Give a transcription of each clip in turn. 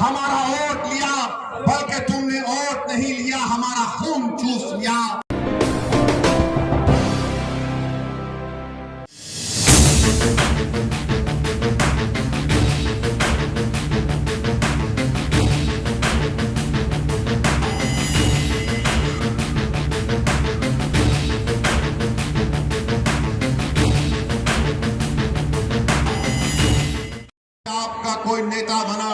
ہمارا ووٹ لیا، بلکہ تم نے ووٹ نہیں لیا، ہمارا خون چوس لیا۔ آپ کا کوئی نیتا بنا،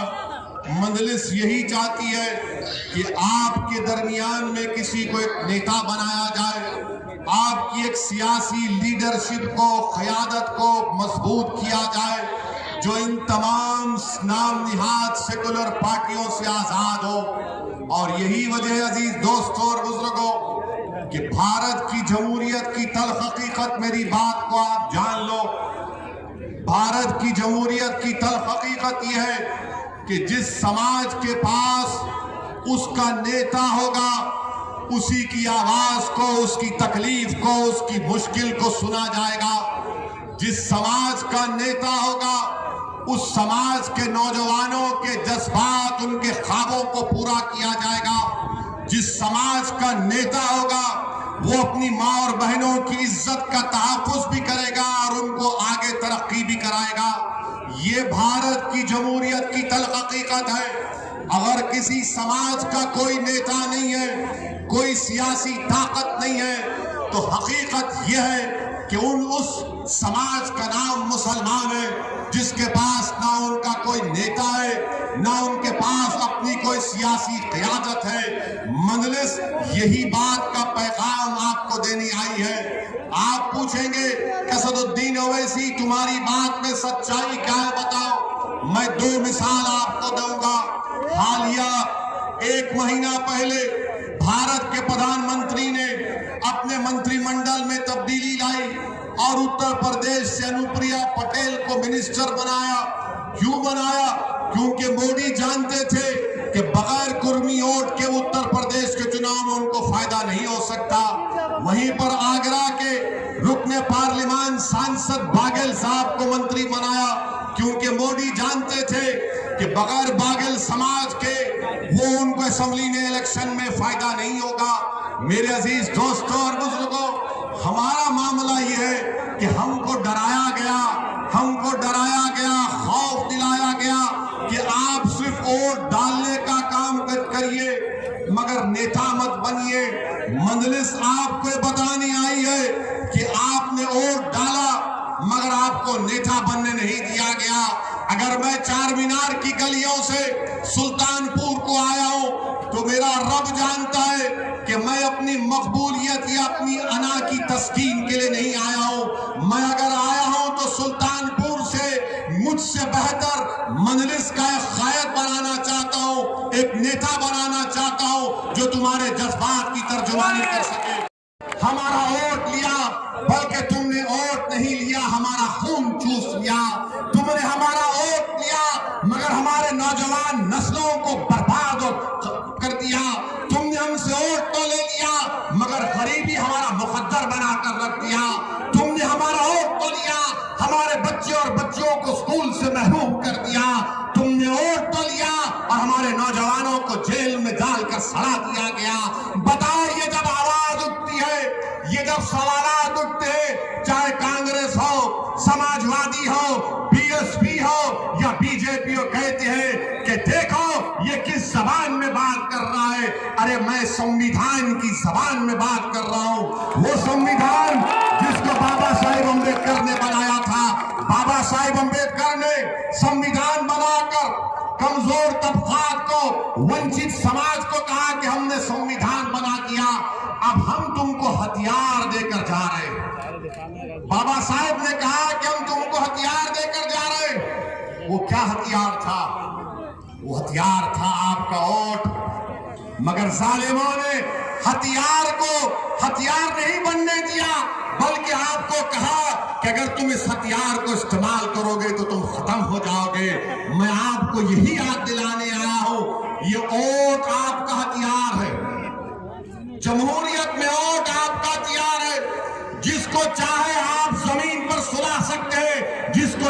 مجلس یہی چاہتی ہے کہ آپ کے درمیان میں کسی کو ایک نیتا بنایا جائے، آپ کی ایک سیاسی لیڈرشپ کو، قیادت کو مضبوط کیا جائے، جو ان تمام نام نہاد سیکولر پارٹیوں سے آزاد ہو۔ اور یہی وجہ ہے عزیز دوستوں اور بزرگوں کہ بھارت کی جمہوریت کی تلخ حقیقت، میری بات کو آپ جان لو، بھارت کی جمہوریت کی تلخ حقیقت یہ ہے کہ جس سماج کے پاس اس کا نیتا ہوگا، اسی کی آواز کو، اس کی تکلیف کو، اس کی مشکل کو سنا جائے گا۔ جس سماج کا نیتا ہوگا، اس سماج کے نوجوانوں کے جذبات، ان کے خوابوں کو پورا کیا جائے گا۔ جس سماج کا نیتا ہوگا، وہ اپنی ماں اور بہنوں کی عزت کا تحفظ بھی کرے گا اور ان کو آگے ترقی بھی کرائے گا۔ یہ بھارت کی جمہوریت کی تلخ حقیقت ہے۔ اگر کسی سماج کا کوئی نیتا نہیں ہے، کوئی سیاسی طاقت نہیں ہے، تو حقیقت یہ ہے کہ اس سماج کا نام مسلمان ہے، جس کے پاس نہ ان کا کوئی نیتا ہے، نہ ان کے پاس اپنی کوئی سیاسی قیادت ہے۔ مجلس یہی بات کا پیغام آپ کو دینی آئی ہے۔ آپ پوچھیں گے اسد الدین اویسی تمہاری بات میں سچائی کیا ہے بتاؤ؟ میں دو مثال آپ کو دوں گا۔ حالیہ 1 مہینہ پہلے بھارت کے پردھان منتری نے اپنے منتری منڈل میں تبدیلی لائی اور اتر پردیش سے انوپریا پٹیل کو منسٹر بنایا۔ کیوں بنایا؟ کیونکہ مودی جانتے تھے کہ بغیر کرمی ووٹ کے اتر پردیش کے چناؤ میں ان کو فائدہ نہیں ہو سکتا۔ وہیں پر آگرہ کے رکن پارلیمان سانسد باگل صاحب کو منتری بنایا، کیونکہ مودی جانتے تھے کہ بغیر باگل سماج کے وہ ان کو اسمبلی میں الیکشن میں فائدہ نہیں ہوگا۔ میرے عزیز دوستوں اور بزرگوں، ہمارا معاملہ یہ ہے کہ ہم کو ڈرایا گیا، خوف دلایا گیا کہ آپ صرف ووٹ ڈالنے کا کام کریے مگر نیتا مت بنیے۔ مجلس آپ کو بتانے آئی ہے کہ آپ نے ووٹ ڈالا مگر آپ کو نیتا بننے نہیں دیا گیا۔ اگر میں چار مینار کی گلیوں سے سلطان پور کو آیا ہوں تو میرا رب جانتا ہے کہ میں اپنی مقبولیت یا اپنی انا کی تسکین کے لیے نہیں آیا ہوں۔ میں اگر آیا ہوں تو سلطان پور سے مجھ سے بہتر مجلس کا ایک قائد بنانا چاہتا ہوں، ایک نیتا بنانا چاہتا ہوں جو تمہارے جذبات کی ترجمانی کر سکے۔ ہمارا ووٹ لیا، بلکہ تم نے ووٹ نہیں لیا، ہمارا خون چوس لیا۔ تم نے ہمارا ووٹ لیا مگر ہمارے نوجوان نسلوں کو برباد کر دیا۔ تم نے ہم سے ووٹ تو لے لیا مگر غریبی ہمارا مقدر بنا کر رکھ دیا۔ تم نے ہمارا ووٹ تو لیا، ہمارے بچے اور بچیوں کو اسکول سے محروم کر دیا۔ تم نے ووٹ تو لیا اور ہمارے نوجوانوں کو جیل میں ڈال کر سڑا دیا گیا۔ بتاؤ، یہ جب آواز اٹھتی ہے، یہ جب سوالات اٹھتے ہیں، چاہے کانگریس ہو، سماجوادی ہو، بی ایس پی ہو یا بی جے پی ہو، کہتے ہیں کہ دیکھو یہ کس زبان میں بات کر رہا ہے۔ ارے میں سنویدھان کی زبان میں بات کر رہا ہوں، وہ سنویدھان جس کو بابا صاحب امبیڈکر نے بنایا تھا۔ بابا صاحب امبیڈکر نے سنویدھان بنا کر کمزور طبقات کو، ونچت سماج کو کہا کہ ہم نے سنویدھان بنا دیا، اب ہم تم کو ہتھیار دے کر جا رہے ہیں۔ بابا صاحب نے کہا کہ ہم تم کو ہتھیار دے کر جا رہے ہیں۔ وہ کیا ہتھیار تھا؟ وہ ہتھیار تھا آپ کا ووٹ۔ مگر ظالموں نے ہتھیار کو ہتھیار نہیں بننے دیا، بلکہ آپ کو کہا کہ اگر تم اس ہتھیار کو استعمال کرو گے تو تم ختم ہو جاؤ گے۔ میں آپ کو یہی یاد دلانے آیا ہوں، یہ ووٹ آپ کا ہتھیار ہے۔ جمہوریت میں ووٹ آپ کا ہتھیار ہے۔ جس کو چاہے آپ زمین پر سلا سکتے ہیں، جس کو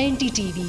NDTV